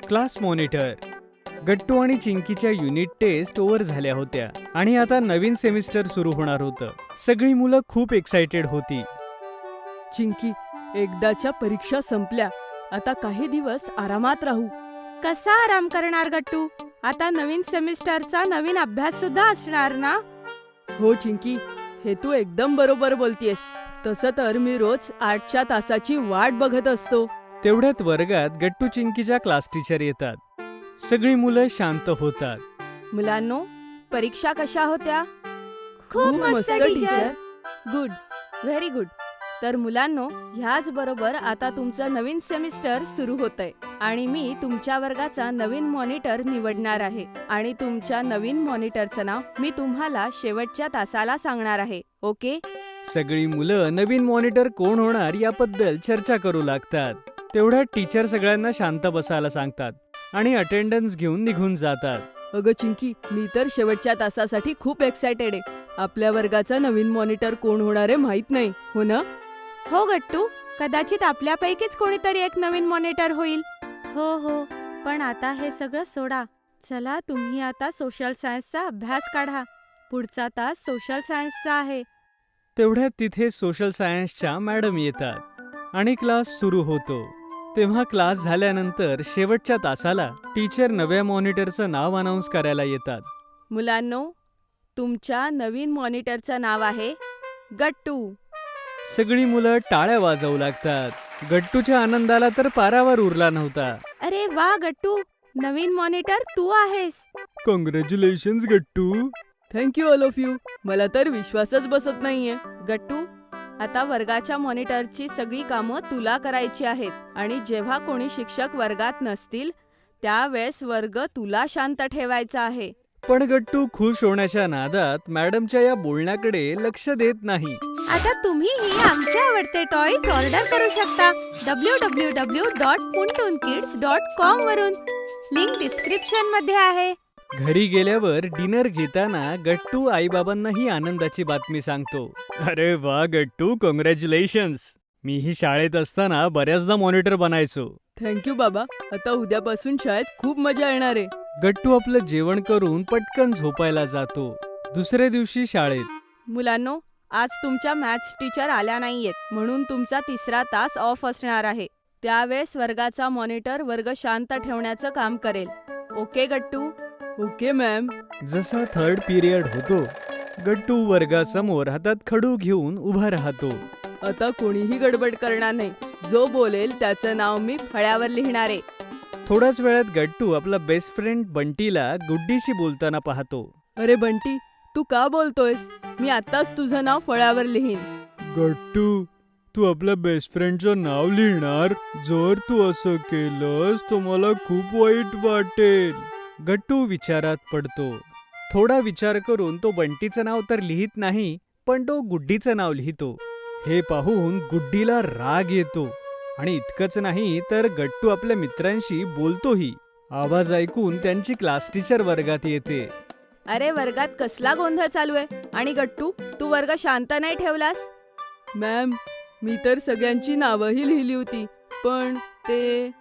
Class monitor. गट्टू आणि चिंकीच्या unit taste over झाल्या होत्या आणि आता नवीन सेमिस्टर सुरू होणार होतं. सगळी मुलं खूप एक्साइटेड होती. चिंकी, एकदाच्या परीक्षा संपल्या. आता काही दिवस आरामात राहू. कसा आराम करणार गट्टू? आता नवीन सेमिस्टरचा नवीन अभ्यास सुद्धा असणार ना? हो चिंकी, हे तू एकदम बरोबर बोलतेस. तसं तर मी रोज 8च्या तासाची वाट बघत असतो. तेवढ्यात वर्गात गट्टू चिंकीच्या क्लास टीचर येतात. सगळी मुलं शांत होतात. मुलांनो, परीक्षा कशा होत्या? खूप मस्त टीचर. Good, very good. तर मुलांनो, ह्याच बरोबर आता तुमचं नवीन सेमिस्टर सुरू होतंय आणि मी तुमच्या वर्गाचा नवीन मॉनिटर निवडणार आहे आणि तुमच्या नवीन मॉनिटरचं नाव मी तुम्हाला शेवटच्या तासाला सांगणार आहे. ओके? सगळी मुलं नवीन मॉनिटर कोण होणार याबद्दल चर्चा करू लागतात. तेवढ्यात टीचर सगळ्यांना शांत बसायला सांगतात आणि अटेंडन्स घेऊन निघून जातात. अगं चिंकी, मी तर शेवटच्या तासासाठी खूप एक्सायटेड आहे. आपल्या वर्गाचा नवीन मॉनिटर कोण होणार आहे माहित नाही, हो ना? हो गट्टू, कदाचित आपल्यापैकीच कोणीतरी एक नवीन मॉनिटर होईल. हो, पण आता हे सगळं सोडा. चला, तुम्ही आता सोशल सायन्सचा अभ्यास काढा. पुढचा तास सोशल सायन्सचा आहे. तेवढ्यात तिथे सोशल सायन्सच्या मॅडम येतात आणि क्लास सुरू होतो. तेव्हा क्लास झाल्यानंतर शेवटच्या तासाला टीचर नव्या मॉनिटरचं नाव अनाऊन्स करायला येतात. मुलांनो, तुमच्या नवीन मॉनिटरचं नाव आहे गट्टू. सगळी मुलं टाळ्या वाजवू लागतात. गट्टूच्या आनंदाला तर पारावर उरला नव्हता. अरे वा गट्टू, नवीन मॉनिटर तू आहेस. Congratulations Gattu. Thank you all of you. मला तर विश्वासच बसत नाहीये. गट्टू, आता वर्गाच्या मॉनिटरची सगळी कामं तुला करायची आहेत आणि जेव्हा कोणी शिक्षक वर्गात नसतील त्यावेळेस वर्ग तुला शांत ठेवायचा आहे. पण गट्टू खुश होण्याच्या नादात मॅडमच्या या बोलण्याकडे लक्ष देत नाही. आता तुम्हीही आमचे आवडते टॉयज ऑर्डर करू शकता www.puntunkids.com वरून. लिंक डिस्क्रिप्शन मध्ये आहे. घरी गेल्यावर डिनर घेताना गट्टू आईबाबांनाही आनंदाची बातमी सांगतो. अरे वा गट्टू, कॉंग्रॅच्युलेशन्स. मीही शाळेत असताना बऱ्याचदा मॉनिटर बनायचो. थँक्यू बाबा. आता उद्यापासून शाळेत खूप मजा येणार आहे. गट्टू आपलं जेवण करून पटकन झोपायला जातो. दुसऱ्या दिवशी शाळेत. मुलांनो, आज तुमच्या मॅथ्स टीचर आल्या नाहीयेत म्हणून तुमचा 3रा तास ऑफ असणार आहे. त्यावेळेस वर्गाचा मॉनिटर वर्ग शांत ठेवण्याचं काम करेल. ओके गट्टू? Okay ma'am. जसा 3rd पिरियड होतो, गट्टू वर्गासमोर हातात खडू घेऊन उभा राहतो. आता कोणीही गडबड करणार नाही. जो बोलेल त्याचं नाव मी फळ्यावर लिहिणार आहे. थोड्याच वेळात गट्टू आपला बेस्ट फ्रेंड बंटीला गुड्डीशी बोलताना पाहतो. अरे बंटी, तू का बोलतोयस? मी आत्ताच तुझं नाव फळ्यावर लिहीन. गट्टू, तू आपल्या बेस्ट फ्रेंडचं नाव लिहिणार? जर तू असं केलंस तर मला खूप वाईट वाटेल. गट्टू विचारात पडतो. थोडा विचार करून तो बंटीचं नाव तर लिहित नाही, पण तो गुड्डीचं नाव लिहितो. हे पाहून गुड्डीला राग येतो आणि इतकंच नाही तर गट्टू आपल्या मित्रांशी बोलतोही. आवाज ऐकून त्यांची क्लास टीचर वर्गात येते. अरे वर्गात कसला गोंधळ चालू आहे? आणि गट्टू, तू वर्ग शांत नाही ठेवलास? मॅम, मी तर सगळ्यांची नावंही लिहिली होती, पण ते...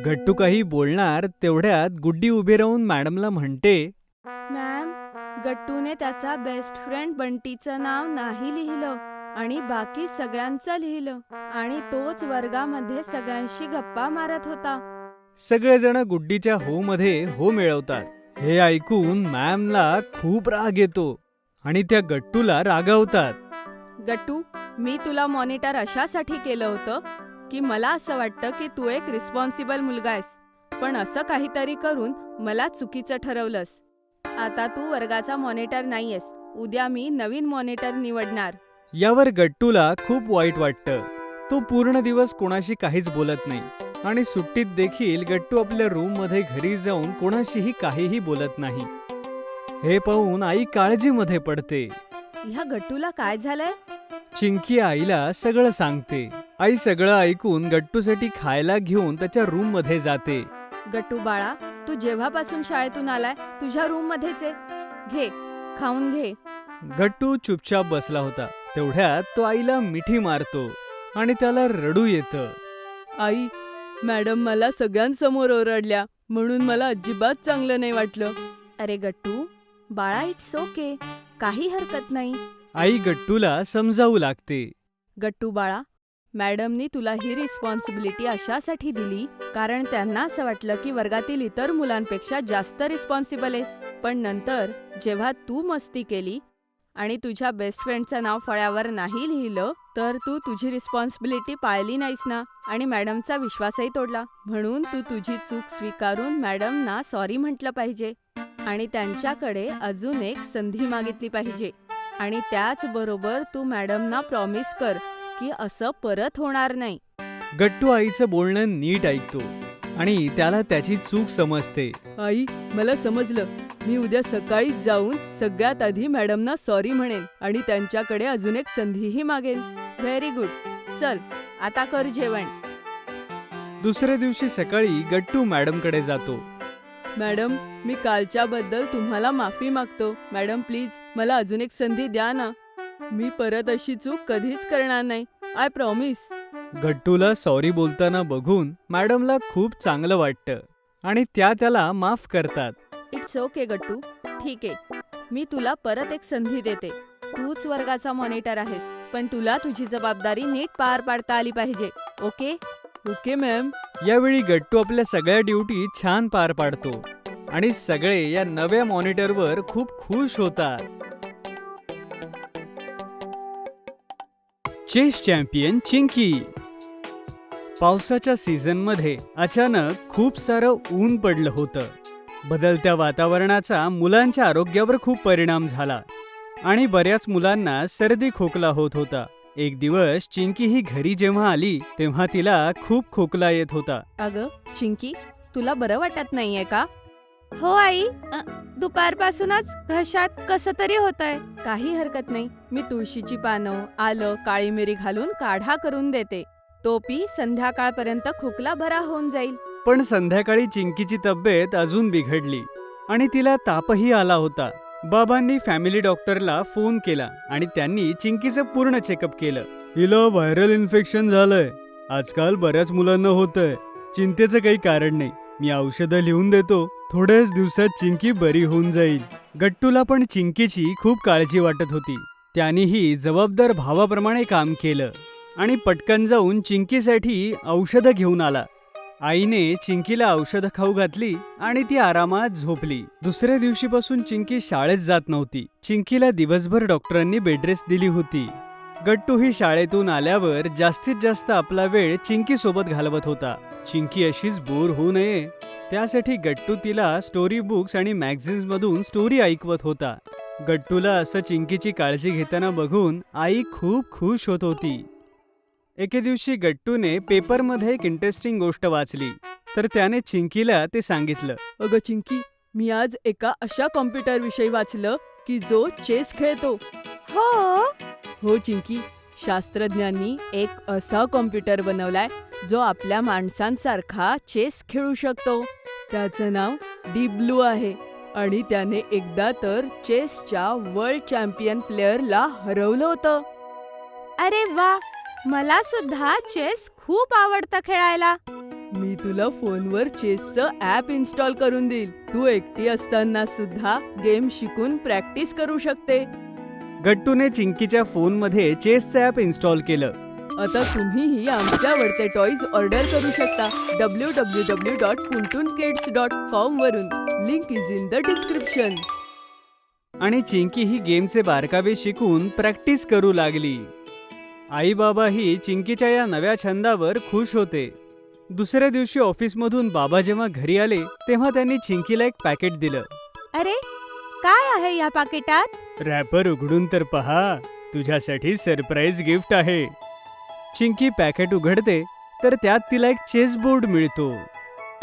गट्टू काही बोलणार तेवढ्यात गुड्डी उभी राहून मॅडमला म्हणते, मॅम, गट्टूने त्याचा बेस्ट फ्रेंड बंटीचं नाव नाही लिहिलं आणि बाकी सगळ्यांचं लिहिलं आणि तोच वर्गामध्ये सगळ्यांशी गप्पा मारत होता. सगळेजण गुड्डीच्या हो मध्ये हो मिळवतात. हे ऐकून मॅमला खूप राग येतो आणि त्या गट्टूला रागावतात. गट्टू, मी तुला मॉनिटर अशासाठी केलं होतं की मला असं वाटतं की तू एक रिस्पॉन्सिबल मुलगा आहेस, पण असं काहीतरी करून मला चुकीचं ठरवलंस. आता तू वर्गाचा मॉनिटर नाहीयेस. उद्या मी नवीन मॉनिटर निवडणार. यावर गट्टूला खूप वाईट वाटतं. तो पूर्ण दिवस कोणाशी काहीच बोलत नाही आणि सुट्टीत देखील गट्टू आपल्या रूम मध्ये घरी जाऊन कोणाशीही काहीही बोलत नाही. हे पाहून आई काळजीमध्ये पडते. ह्या गट्टूला काय झालंय? चिंकी आईला सगळं सांगते. आई सगळं ऐकून गट्टूसाठी खायला घेऊन त्याच्या रूम मध्ये जाते. गट्टू बाळा, तू जेव्हापासून शाळेतून आलाय तुझ्या रूम मध्येच आहे. घे, खाऊन घे. गट्टू चुपचाप बसला होता. तेवढ्यात तो आईला मिठी मारतो आणि त्याला रडू येतं. आई, मॅडम मला सगळ्यांसमोर ओरडल्या म्हणून मला अजिबात चांगलं नाही वाटलं. अरे गट्टू बाळा, इट्स ओके, काही हरकत नाही. आई गट्टूला समजावू लागते. गट्टू बाळा, मॅडमनी तुला ही रिस्पॉन्सिबिलिटी अशासाठी दिली कारण त्यांना असं वाटलं की वर्गातील इतर मुलांपेक्षा जास्त रिस्पॉन्सिबल आहेस. पण नंतर जेव्हा तू मस्ती केली आणि तुझ्या बेस्ट फ्रेंडचं नाव फळ्यावर नाही लिहिलं, तर तू तुझी रिस्पॉन्सिबिलिटी पाळली नाहीस ना, आणि मॅडमचा विश्वासही तोडला. म्हणून तू तुझी चूक स्वीकारून मॅडमना सॉरी म्हटलं पाहिजे आणि त्यांच्याकडे अजून एक संधी मागितली पाहिजे. आणि त्याचबरोबर तू मॅडमना प्रॉमिस कर की असं परत होणार नाही. गट्टू आईचं बोलणं नीट ऐकतो आणि त्याला त्याची चूक समजते. आई, मला समजलं. मी उद्या सकाळीच जाऊन सगळ्यात आधी मॅडमना सॉरी म्हणेन आणि त्यांच्याकडे अजून एक संधीही मागेन. Very good. चल आता कर जेवण. दुसऱ्या दिवशी सकाळी गट्टू मॅडमकडे जातो. मॅडम, मी कालच्याबद्दल तुम्हाला माफी मागतो. मॅडम प्लीज मला अजून एक संधी द्या ना. मी परत अशी चूक कधीच करणार नाही. I promise. गट्टूला सॉरी बोलताना बघून मॅडमला खूप चांगलं वाटतं आणि त्या त्याला माफ करतात. इट्स ओके गट्टू, ठीक आहे. मी तुला परत एक संधी देते. तूच वर्गाचा मॉनिटर आहेस, पण तुला तुझी जबाबदारी नीट पार पाडता आली पाहिजे. ओके? Okay ma'am. यावेळी गट्टू आपल्या सगळ्या ड्युटी छान पार पाडतो आणि सगळे या नव्या मॉनिटरवर खूप खुश होतात. Chess champion Chinki. पावसाच्या सीझनमध्ये अचानक खूप सारं ऊन पडलं होतं. बदलत्या वातावरणाचा मुलांच्या आरोग्यावर खूप परिणाम झाला आणि बऱ्याच मुलांना सर्दी खोकला होत होता. एक दिवस चिंकी ही घरी जेव्हा आली तेव्हा तिला खूप खोकला येत होता. अगं चिंकी, तुला बरं वाटत नाहीये का? हो आई, दुपारपासूनच घशात कसं तरी होतंय. काही हरकत नाही, मी तुळशीची पानं, आलं, काळी मिरी घालून काढा करून देते. तो पी, संध्याकाळपर्यंत खोकला बरा होऊन जाईल. पण संध्याकाळी चिंकीची तब्येत अजून बिघडली आणि तिला तापही आला होता. बाबांनी फॅमिली डॉक्टरला फोन केला आणि त्यांनी चिंकीचं पूर्ण चेकअप केलं. हिला व्हायरल इन्फेक्शन झालंय. आजकाल बऱ्याच मुलांना होतंय. चिंतेचं काही कारण नाही. मी औषधं लिहून देतो. थोड्याच दिवसात चिंकी बरी होऊन जाईल. गट्टूला पण चिंकीची खूप काळजी वाटत होती. त्यानेही जबाबदार भावाप्रमाणे काम केलं आणि पटकन जाऊन चिंकीसाठी औषधं घेऊन आला. आईने चिंकीला औषधं खाऊ घातली आणि ती आरामात झोपली. दुसऱ्या दिवशीपासून चिंकी शाळेत जात नव्हती. चिंकीला दिवसभर डॉक्टरांनी बेडरेस्ट दिली होती. गट्टूही शाळेतून आल्यावर जास्तीत जास्त आपला वेळ चिंकी सोबत घालवत होता. चिंकी अशीच बोर होऊ नये त्यासाठी गट्टू तिला स्टोरी बुक्स आणि मॅगझिन्स मधून स्टोरी ऐकवत होता. गट्टूला असं चिंकीची काळजी घेताना बघून आई खूप खुश होत होती. एके दिवशी गट्टूने पेपरमध्ये एक इंटरेस्टिंग गोष्ट वाचली तर त्याने चिंकीला ते सांगितलं. अगं चिंकी, मी आज एका अशा कॉम्प्युटर विषयी वाचलं की जो चेस खेळतो. हो चिंकी, शास्त्रज्ञांनी एक असा कॉम्प्युटर बनवलाय जो आपल्या माणसांसारखा चेस खेळू शकतो. त्याचं नाव डीप ब्लू आहे आणि त्याने एकदा तर चेसच्या वर्ल्ड चॅम्पियन प्लेअरला हरवलं होतं. अरे वा, मला सुद्धा चेस खूप आवडतं खेळायला. मी तुला फोनवर चेसचं ॲप इन्स्टॉल करून देईल. तू एकटी असताना सुद्धा गेम शिकून प्रॅक्टिस करू शकते. गट्टूने चिंकीच्या फोनमध्ये चेसचं ॲप इन्स्टॉल केलं. आता तुम्हीही आमच्या आवडते टॉयज ऑर्डर करू शकता www.puntunkids.com वरून. Link is in the description. आणि चिंकी ही गेमचे बारकावे शिकून प्रॅक्टिस करू लागली. आई बाबाही चिंकीच्या या नव्या छंदावर खुश होते. दुसऱ्या दिवशी ऑफिसमधून बाबा जेव्हा घरी आले तेव्हा त्यांनी चिंकीला एक पॅकेट दिलं. अरे काय आहे या पाकिटात? रॅपर उघडून तर पहा, तुझ्यासाठी सरप्राईज गिफ्ट आहे. चिंकी पॅकेट उघडते तर त्यात तिला एक चेस बोर्ड मिळतो.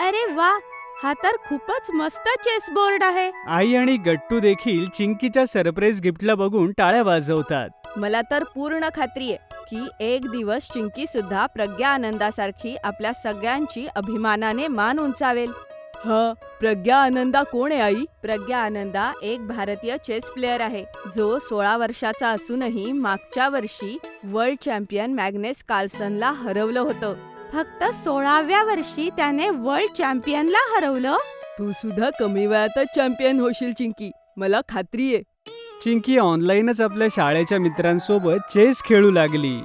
अरे वा, हा तर खूपच मस्त चेस बोर्ड आहे. आई आणि गट्टू देखील चिंकीच्या सरप्राईज गिफ्टला बघून टाळ्या वाजवतात. मला तर पूर्ण खात्री आहे की एक दिवस चिंकी सुद्धा प्रज्ञा आनंदासारखी आपल्या सगळ्यांची अभिमानाने मान उंचावेल. हा, प्रज्ञा आनंदा कोण आहे आई? प्रज्ञा आनंदा एक भारतीय चेस प्लेअर आहे जो 16 वर्षाचा असूनही मागच्या वर्षी वर्ल्ड चॅम्पियन मॅग्नेस कार्लसनला हरवलं होतं. फक्त 16व्या वर्षी त्याने वर्ल्ड चॅम्पियनला हरवलं. तू सुद्धा कमी वयातच चॅम्पियन होशील चिंकी, मला खात्री आहे. चिंकी ऑनलाईनच आपल्या शाळेच्या मित्रांसोबत चेस खेळू लागली.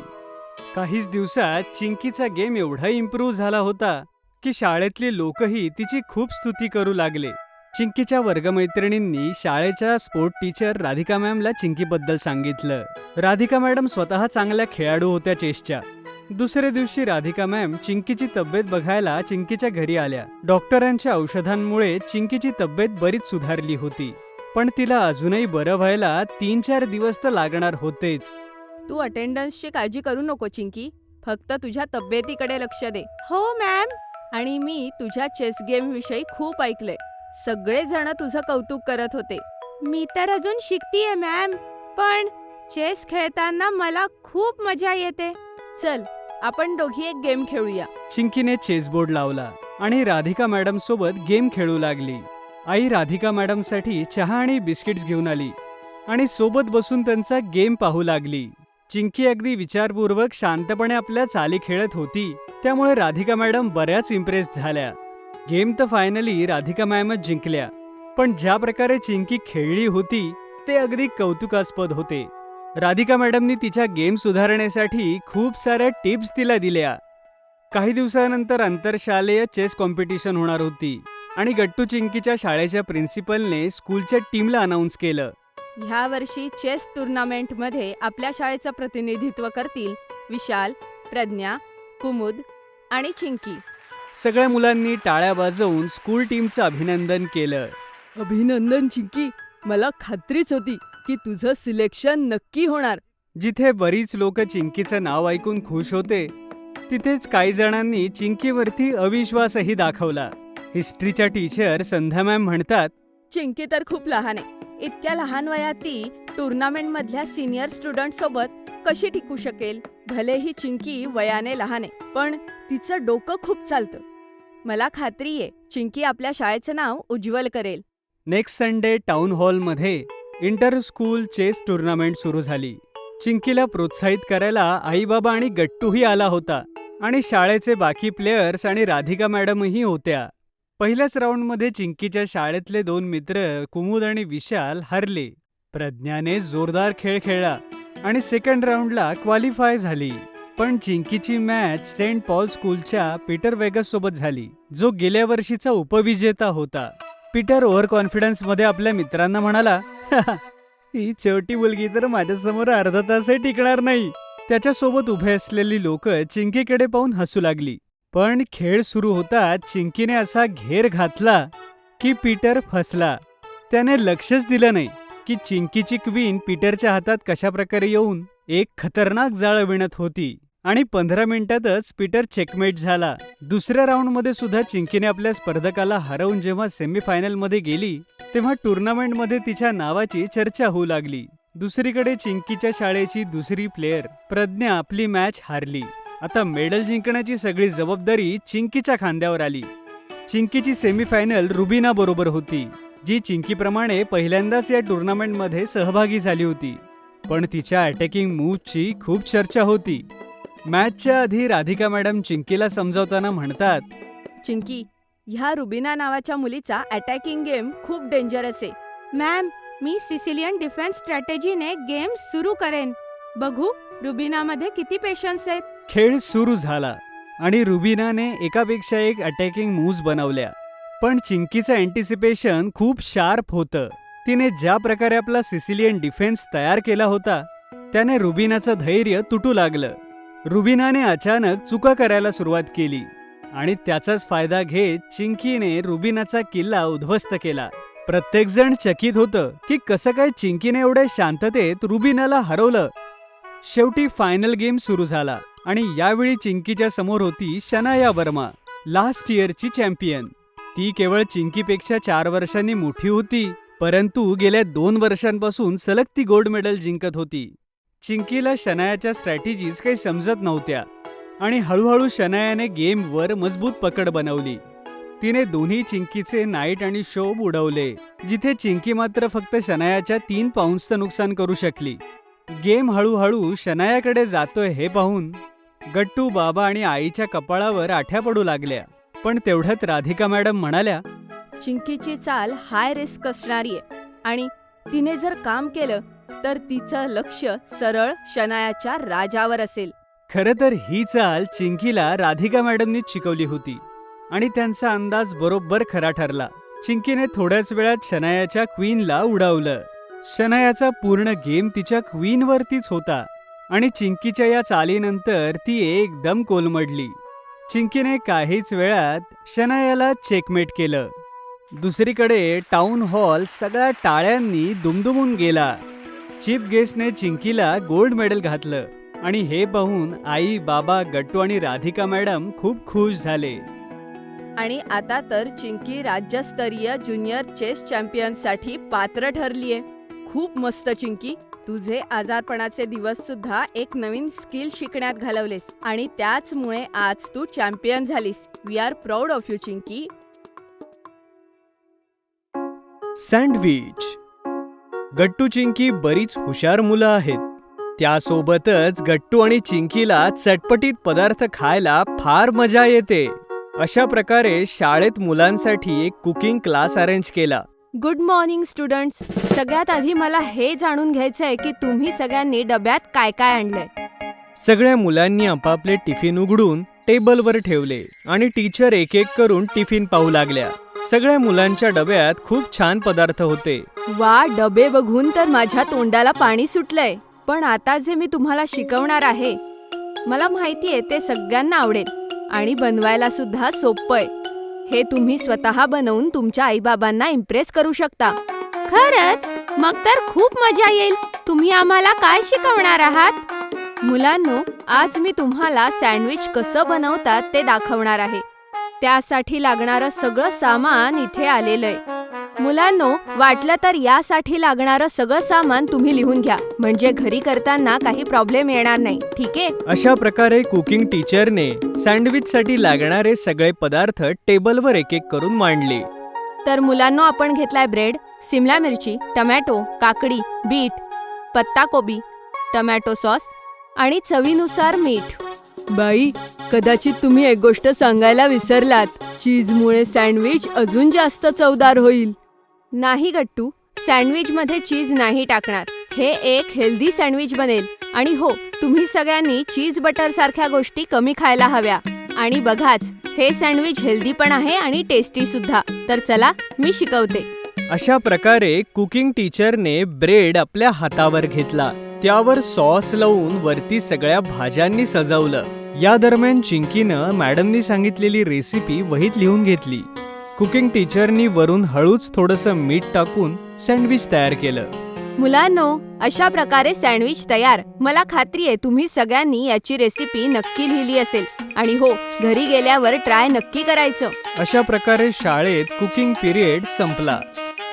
काहीच दिवसात चिंकीचा गेम एवढा इम्प्रूव्ह झाला होता की शाळेतली लोकही तिची खूप स्तुती करू लागले. चिंकीच्या वर्गमैत्रिणींनी शाळेच्या स्पोर्ट टीचर राधिका मॅमला चिंकीबद्दल सांगितलं. राधिका मॅडम स्वतः चांगल्या खेळाडू होत्या चेसच्या. दुसऱ्या दिवशी राधिका मॅम चिंकीची तब्येत बघायला चिंकीच्या घरी आल्या. डॉक्टरांच्या औषधांमुळे चिंकीची तब्येत बरीच सुधारली होती, पण तिला अजूनही बरं व्हायला 3-4 दिवस तर लागणार होतेच. तू अटेंडन्सची काळजी करू नको चिंकी, फक्त तुझ्या तब्येतीकडे लक्ष दे. हो मॅम. आणि मी तुझ्या चेस गेम विषयी खूप ऐकलंय. सगळेजण तुझं कौतुक करत होते. मी तर अजून शिकतीये मॅम, पण चेस खेळताना मला खूप मजा येते. चल, आपण दोघी एक गेम खेळूया. चिंकीने चेसबोर्ड लावला आणि राधिका मॅडम सोबत गेम खेळू लागली. आई राधिका मॅडमसाठी चहा आणि बिस्किट्स घेऊन आली आणि सोबत बसून त्यांचा गेम पाहू लागली. चिंकी अगदी विचारपूर्वक शांतपणे आपल्या चाली खेळत होती, त्यामुळे राधिका मॅडम बऱ्याच इम्प्रेस झाल्या. गेम तर फायनली राधिका मॅमच जिंकल्या, पण ज्या प्रकारे चिंकी खेळली होती ते अगदी कौतुकास्पद होते. राधिका मॅडमनी तिच्या गेम सुधारण्यासाठी खूप साऱ्या टिप्स तिला दिल्या. काही दिवसानंतर आंतरशालेय चेस कॉम्पिटिशन होणार होती आणि गट्टू चिंकीच्या शाळेच्या प्रिन्सिपलने स्कूलच्या टीमला अनाऊन्स केलं. ह्या वर्षी चेस टुर्नामेंटमध्ये आपल्या शाळेचं प्रतिनिधित्व करतील विशाल, प्रज्ञा, कुमुद आणि चिंकी. सगळ्या मुलांनी टाळ्या वाजवून स्कूल टीमचं अभिनंदन केलं. अभिनंदन चिंकी, मला खात्रीच होती की तुझं सिलेक्शन नक्की होणार. जिथे बरीच लोक चिंकीचं नाव ऐकून खुश होते, तिथेच काही जणांनी चिंकीवरती अविश्वासही दाखवला. हिस्ट्रीच्या टीचर संध्या मॅम म्हणतात, चिंकी तर खूप लहान आहे. इतक्या लहान वयात ती टुर्नामेंटमधल्या सिनियर स्टुडंट सोबत कशी टिकू शकेल? भलेही चिंकी वयाने लहान आहे, पण तिचं डोकं खूप चालतं. मला खात्री आहे चिंकी आपल्या शाळेचं नाव उज्ज्वल करेल. नेक्स्ट संडे टाउन हॉलमध्ये इंटर स्कूल चेस टुर्नामेंट सुरू झाली. चिंकीला प्रोत्साहित करायला आई बाबा आणि गट्टूही आला होता आणि शाळेचे बाकी प्लेयर्स आणि राधिका मॅडमही होत्या. पहिल्याच राऊंडमध्ये चिंकीच्या शाळेतले 2 मित्र कुमुद आणि विशाल हरले. प्रज्ञाने जोरदार खेळ खेळला आणि सेकंड राऊंडला क्वालिफाय झाली. पण चिंकीची मॅच सेंट पॉल स्कूलच्या पीटर वेगस सोबत झाली, जो गेल्या वर्षीचा उपविजेता होता. पीटर ओव्हर कॉन्फिडन्समध्ये आपल्या मित्रांना म्हणाला, ही छोटी मुलगी तर माझ्यासमोर अर्धा तासही टिकणार नाही. त्याच्यासोबत उभे असलेली लोक चिंकीकडे पाहून हसू लागली. पण खेळ सुरू होताच चिंकीने असा घेर घातला की पीटर फसला. त्याने लक्षच दिलं नाही की चिंकीची क्वीन पीटरच्या हातात कशा प्रकारे येऊन एक खतरनाक जाळ विणत होती आणि 15 मिनिटातच पीटर चेकमेट झाला. दुसऱ्या राऊंडमध्ये सुद्धा चिंकीने आपल्या स्पर्धकाला हरवून जेव्हा सेमीफायनलमध्ये गेली, तेव्हा टुर्नामेंटमध्ये तिच्या नावाची चर्चा होऊ लागली. दुसरीकडे चिंकीच्या शाळेची दुसरी प्लेयर प्रज्ञा आपली मॅच हारली. आता मेडल जिंकण्याची सगळी जबाबदारी चिंकीच्या खांद्यावर आली. चिंकीची सेमीफायनल रुबिना बरोबर होती, जी चिंकीप्रमाणे पहिल्यांदाच या टुर्नामेंटमध्ये सहभागी झाली होती. पण तिच्या अटॅकिंग मूव्हची खूप चर्चा होती. मॅचच्या आधी राधिका मॅडम चिंकीला समजावताना म्हणतात, चिंकी, ह्या रुबिना नावाच्या मुलीचा अटॅकिंग गेम खूप डेंजरस आहे. मॅम, मी सिसिलियन डिफेन्स स्ट्रॅटेजीने गेम सुरू करेन. बघू रुबिनामध्ये किती पेशन्स आहेत. खेळ सुरू झाला आणि रुबिनाने एकापेक्षा एक अटॅकिंग मूव्ज बनवल्या. पण चिंकीचं अँटिसिपेशन खूप शार्प होतं. तिने ज्या प्रकारे आपला सिसिलियन डिफेन्स तयार केला होता, त्याने रुबिनाचं धैर्य तुटू लागलं. रुबिनाने अचानक चुका करायला सुरुवात केली आणि त्याचाच फायदा घेत चिंकीने रुबिनाचा किल्ला उद्ध्वस्त केला. प्रत्येकजण चकित होतं की कसं काय चिंकीने एवढ्या शांततेत रुबिनाला हरवलं. शेवटी फायनल गेम सुरू झाला आणि यावेळी चिंकीच्या समोर होती शनाया वर्मा, लास्ट इयरची चॅम्पियन. ती केवळ चिंकीपेक्षा 4 वर्षांनी मोठी होती, परंतु गेल्या 2 वर्षांपासून सलग ती गोल्ड मेडल जिंकत होती. चिंकीला शनायाच्या स्ट्रॅटेजीज काही समजत नव्हत्या आणि हळूहळू शनायाने गेमवर मजबूत पकड बनवली. तिने दोन्ही चिंकीचे नाईट आणि शोब उडवले, जिथे चिंकी मात्र फक्त शनायाच्या 3 पाऊंड्सचं नुकसान करू शकली. गेम हळूहळू शनायाकडे जातोय हे पाहून गट्टू बाबा आणि आईच्या कपाळावर आठ्या पडू लागल्या. पण तेवढ्यात राधिका मॅडम म्हणाल्या, चिंकीची चाल हाय रिस्क असणारी आहे आणि तिने जर काम केलं तर तिचं लक्ष सरळ शनायाच्या राजावर असेल. खरं तर ही चाल चिंकीला राधिका मॅडमनीच शिकवली होती आणि त्यांचा अंदाज बरोबर खरा ठरला. चिंकीने थोड्याच वेळात शनायाच्या क्वीनला उडवलं. शनायाचा पूर्ण गेम तिच्या क्वीनवरतीच होता आणि चिंकीच्या या चालीनंतर ती एकदम कोलमडली. चिंकीने काहीच वेळात शनायाला चेकमेट केलं. दुसरीकडे टाउन हॉल सगळ्या टाळ्यांनी दुमदुमून गेला. चीफ गेस्टने चिंकीला गोल्ड मेडल घातलं आणि हे पाहून आई, बाबा, गट्टू आणि राधिका मॅडम खूप खुश झाले. आणि आता तर चिंकी राज्यस्तरीय ज्युनियर चेस चॅम्पियनसाठी पात्र ठरलीये. खूप मस्त चिंकी, तुझे आजारपणाचे दिवस सुद्धा एक नवीन स्किल शिकण्यात घालवलेस आणि त्याचमुळे आज तू चॅम्पियन झालीस. We are proud of you Chinki. Sandwich. Gattu Chinki बरीच हुशार मुलं आहेत. त्यासोबतच गट्टू आणि चिंकीला चटपटीत पदार्थ खायला फार मजा येते. अशा प्रकारे शाळेत मुलांसाठी एक कुकिंग क्लास अरेंज केला. Good morning students. सगळ्यात आधी मला हे जाणून घ्यायचंय की तुम्ही सगळ्यांनी डब्यात काय काय आणलंय. सगळ्या मुलांनी आपापले टिफिन उघडून टेबलवर ठेवले आणि टीचर एक एक करून टिफिन पाहू लागल्या. सगळ्या मुलांच्या डब्यात खूप छान पदार्थ होते. वा, डबे बघून तर माझ्या तोंडाला पाणी सुटलंय. पण आता जे मी तुम्हाला शिकवणार आहे मला माहितीये ते सगळ्यांना आवडेल आणि बनवायला सुद्धा सोपं आहे. हे तुम्ही स्वतः बनवून तुमच्या आईबाबांना इम्प्रेस करू शकता. खरंच? मग तर खूप मजा येईल. तुम्ही आम्हाला काय शिकवणार आहात? मुलांनो, आज मी तुम्हाला सँडविच कसं बनवतात ते दाखवणार आहे. त्यासाठी लागणारं सगळं सामान इथे आलेलं आहे. मुलांनो, वाटलं तर यासाठी लागणारं सगळं सामान तुम्ही लिहून घ्या, म्हणजे घरी करताना काही प्रॉब्लेम येणार नाही. ठीक आहे? अशा प्रकारे कुकिंग टीचरने सँडविचसाठी लागणारे सगळे पदार्थ टेबलवर एक एक करून मांडले. तर मुलांनो, आपण घेतलाय ब्रेड, सिमला मिरची, टमॅटो, काकडी, बीट, पत्ताकोबी, टमॅटो सॉस आणि चवीनुसार मीठ. बाई, कदाचित तुम्ही एक गोष्ट सांगायला विसरलात. चीजमुळे सँडविच अजून जास्त चवदार होईल. नाही गट्टू, सँडविचमध्ये चीज नाही टाकणार. हे एक हेल्दी सँडविच बनेल. आणि हो, तुम्ही सगळ्यांनी चीज बटर सारख्या गोष्टी कमी खायला हव्या. आणि बघाच, हे सँडविच हेल्दी पण आहे आणि टेस्टी सुद्धा. तर चला, मी शिकवते. अशा प्रकारे कुकिंग टीचरने ब्रेड आपल्या हातावर घेतला. त्यावर सॉस लावून वरती सगळ्या भाज्यांनी सजवलं. या दरम्यान चिंकीनं मॅडमनी सांगितलेली रेसिपी वहीत लिहून घेतली. कुकिंग टीचरनी वरून हळूच थोडंसं मीठ टाकून सँडविच तयार केलं. मुलांनो, अशा प्रकारे सँडविच तयार. मला खात्री आहे तुम्ही सगळ्यांनी याची रेसिपी नक्की लिहिली असेल. आणि हो, घरी गेल्यावर ट्राय नक्की करायचं. अशा प्रकारे शाळेत कुकिंग पिरियड संपला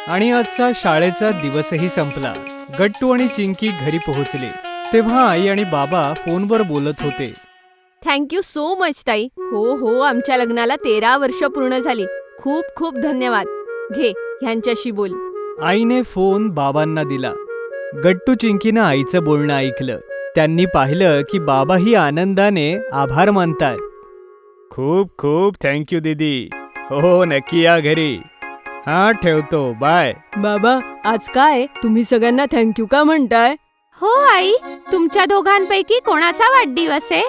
आणि आजचा शाळेचा दिवसही संपला. गट्टू आणि चिंकी घरी पोहोचले तेव्हा आई आणि बाबा फोनवर बोलत होते. थँक्यू सो मच ताई. हो, आमच्या लग्नाला 13 वर्ष पूर्ण झाली. खूप खूप धन्यवाद. घे, ह्यांच्याशी बोल. आईने फोन बाबांना दिला. गट्टू चिंकीनं आईचं बोलणं ऐकलं. त्यांनी पाहिलं की बाबाही आनंदाने आभार मानतात. खूप खूप थँक्यू दीदी. हो, नक्की या घरी. हा, ठेवतो, बाय. बाबा, आज काय तुम्ही सगळ्यांना थँक्यू का म्हणताय? हो आई, तुमच्या दोघांपैकी कोणाचा वाढदिवस आहे?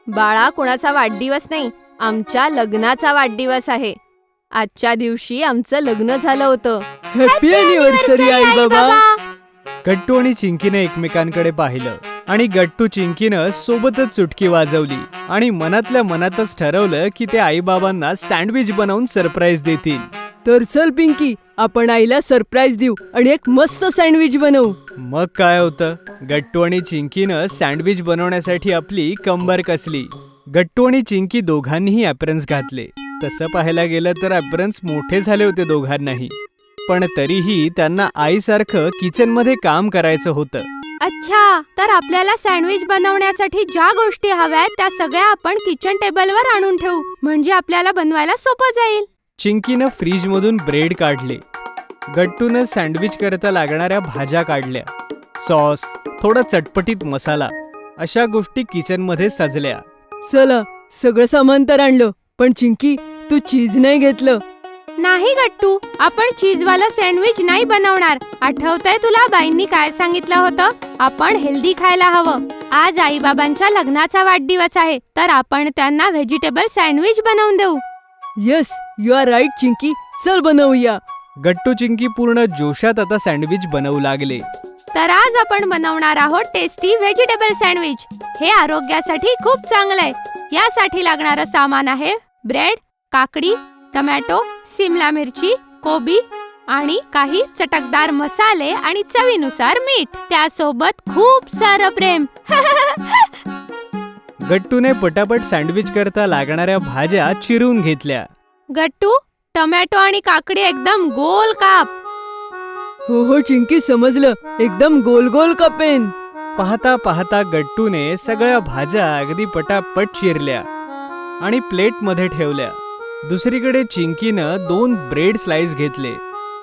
बाळा, कोणाचा वाढदिवस नाही, आमच्या लग्नाचा वाढदिवस आहे. आजच्या दिवशी आमचं लग्न झालं होतं. हॅपी अॅनिव्हर्सरी आई बाबा. गट्टू आणि चिंकीने एकमेकांकडे पाहिलं आणि गट्टू चिंकीनं सोबतच चुटकी वाजवली आणि मनातल्या मनातच ठरवलं की ते आईबाबांना सँडविच बनवून सरप्राईज देतील. तर चल पिंकी, आपण आईला सरप्राईज देऊ आणि एक मस्त सँडविच बनवू. मग काय होतं, गट्टू आणि चिंकीनं सँडविच बनवण्यासाठी आपली कंबर कसली. गट्टू आणि चिंकी दोघांनीही ॲप्रन्स घातले. तसं पाहायला गेलं तर ॲप्रन्स मोठे झाले होते दोघांनाही, पण तरीही त्यांना आईसारखं किचनमध्ये काम करायचं होतं. अच्छा, तर आपल्याला सँडविच बनवण्यासाठी ज्या गोष्टी हव्यात त्या सगळ्या आपण किचन टेबलवर आणून ठेवू, म्हणजे आपल्याला बनवायला सोपं जाईल. चिंकीनं फ्रीजमधून ब्रेड काढले. गट्टूनं सँडविच करता लागणाऱ्या भाज्या काढल्या. सॉस, थोडा चटपटीत मसाला, अशा गोष्टी किचनमध्ये सजल्या. चला, सगळं सामान तर आणलं, पण चिंकी तू चीज नाही घेतलं. नाही गट्टू, आपण चीजवाला सँडविच नाही बनवणार. आठवतंय तुला बाईंनी काय सांगितलं होतं? आपण हेल्दी खायला हवं. आज आईबाबांच्या लग्नाचा वाढदिवस आहे, तर आपण त्यांना व्हेजिटेबल सँडविच बनवून देऊ. Yes, you are right Chinki. चल बनवूया. गट्टू चिंकी पूर्ण जोशात आता सँडविच बनवू लागले. तर आज आपण बनवणार आहोत टेस्टी व्हेजिटेबल सँडविच. हे आरोग्यासाठी खूप चांगलं आहे. यासाठी लागणारं सामान आहे ब्रेड, काकडी, टमॅटो, सिमला मिरची, कोबी आणि काही चटकदार मसाले आणि चवीनुसार मीठ. त्यासोबत खूप सारं प्रेम. गट्टूने पटापट सँडविच करता लागणाऱ्या भाज्या चिरून घेतल्या. गट्टू, टमॅटो आणि काकडी एकदम गोल काप. हो हो चिंकी, समजलं. एकदम गोल गोल कापेन. पाहता पाहता गट्टूने सगळ्या भाज्या अगदी पटापट चिरल्या आणि प्लेटमध्ये ठेवल्या. दुसरीकडे चिंकीनं 2 ब्रेड स्लाइस घेतले.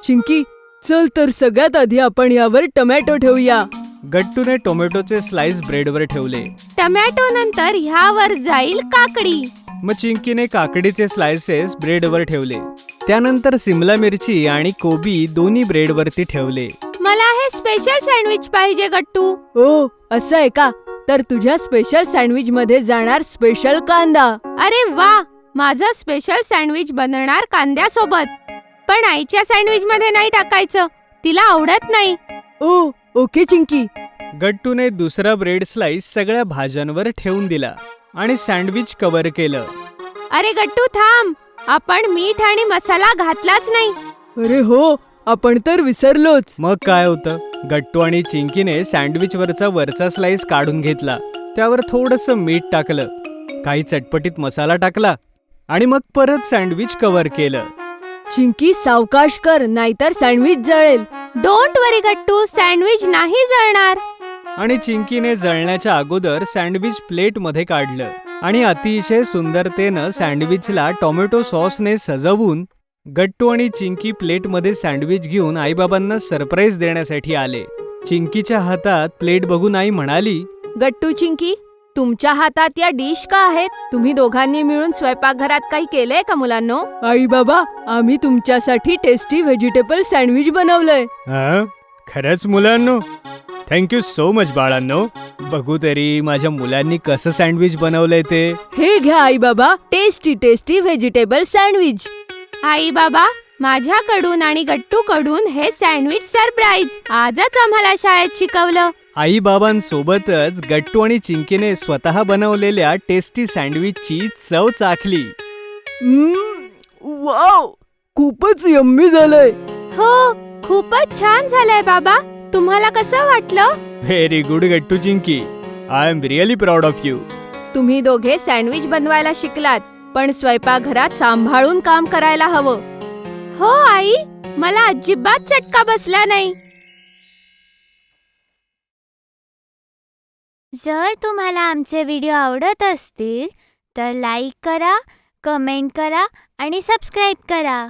चिंकी, चल तर सगळ्यात आधी आपण यावर टमॅटो ठेवूया. गट्टूने टोमॅटोचे स्लाइस ब्रेडवर ठेवले. टमॅटो नंतर ह्यावर जाईल काकडी. मग चिंकीने काकडीचे स्लाइसेस ब्रेडवर ठेवले. त्यानंतर सिमला मिरची आणि कोबी दोन्ही ब्रेडवरती ठेवले. मला हे स्पेशल सँडविच पाहिजे गट्टू. ओ, असं आहे का? तर तुझ्या स्पेशल सँडविच मध्ये जाणार स्पेशल कांदा. अरे वा, माझं स्पेशल सँडविच बनणार कांद्यासोबत. पण आईच्या सँडविच मध्ये नाही टाकायचं, तिला आवडत नाही. ओ, ओके चिंकी. गट्टूने दुसरा ब्रेड स्लाइस सगळ्या भाज्यांवर ठेवून दिला आणि सँडविच कव्हर केलं. अरे गट्टू थांब, आपण मीठ आणि मसाला घातलाच नाही. अरे हो, आपण तर विसरलोच. मग काय होतं? गट्टू आणि चिंकीने सँडविचवरचा वरचा स्लाइस काढून घेतला. त्यावर थोडंसं मीठ टाकलं, काही चटपटीत मसाला टाकला आणि मग परत सँडविच कव्हर केलं. चिंकी, सावकाश कर, नाहीतर सँडविच जळेल. डोंट वरी गट्टू, सँडविच नाही जळणार. आणि चिंकीने जळण्याच्या अगोदर सँडविच प्लेटमध्ये काढलं आणि अतिशय सुंदरतेनं सँडविचला टोमॅटो सॉसने सजवून गट्टू आणि चिंकी प्लेटमध्ये सँडविच घेऊन आईबाबांना सरप्राईज देण्यासाठी आले. चिंकीच्या हातात प्लेट बघून आई म्हणाली, गट्टू, चिंकी, तुमच्या हातात या डिश का आहेत? तुम्ही दोघांनी मिळून स्वयंपाकघरात काही केलंय का मुलांनो? आई बाबा, आम्ही तुमच्यासाठी टेस्टी व्हेजिटेबल सँडविच बनवलंय. खरंच मुलांनो? थँक्यू सो मच बाळांनो. बघू तरी माझ्या मुलांनी कसं सँडविच बनवलंय ते. हे घ्या आई बाबा, टेस्टी टेस्टी व्हेजिटेबल सँडविच. आई बाबा, माझ्याकडून आणि गट्टूकडून हे सँडविच सरप्राईज. आजच आम्हाला शाळेत शिकवलं. आई बाबांसोबतच गट्टू आणि चिंकीने स्वतः बनवलेल्या टेस्टी सँडविचची चव चाखली. वाव, खूपच यम्मी झालंय. हो, खूपच छान झालंय बाबा. तुम्हाला कसं वाटलं? Very good Gattu Chinki. I am really proud of you. तुम्ही दोघे सँडविच बनवायला शिकलात, पण स्वयंपाकघरात सांभाळून काम करायला हवं. हो आई, मला अजिबात चटका बसला नाही. जर तुम्हाला आमचे व्हिडिओ आवडत असतील तर लाईक करा, कमेंट करा आणि सबस्क्राईब करा.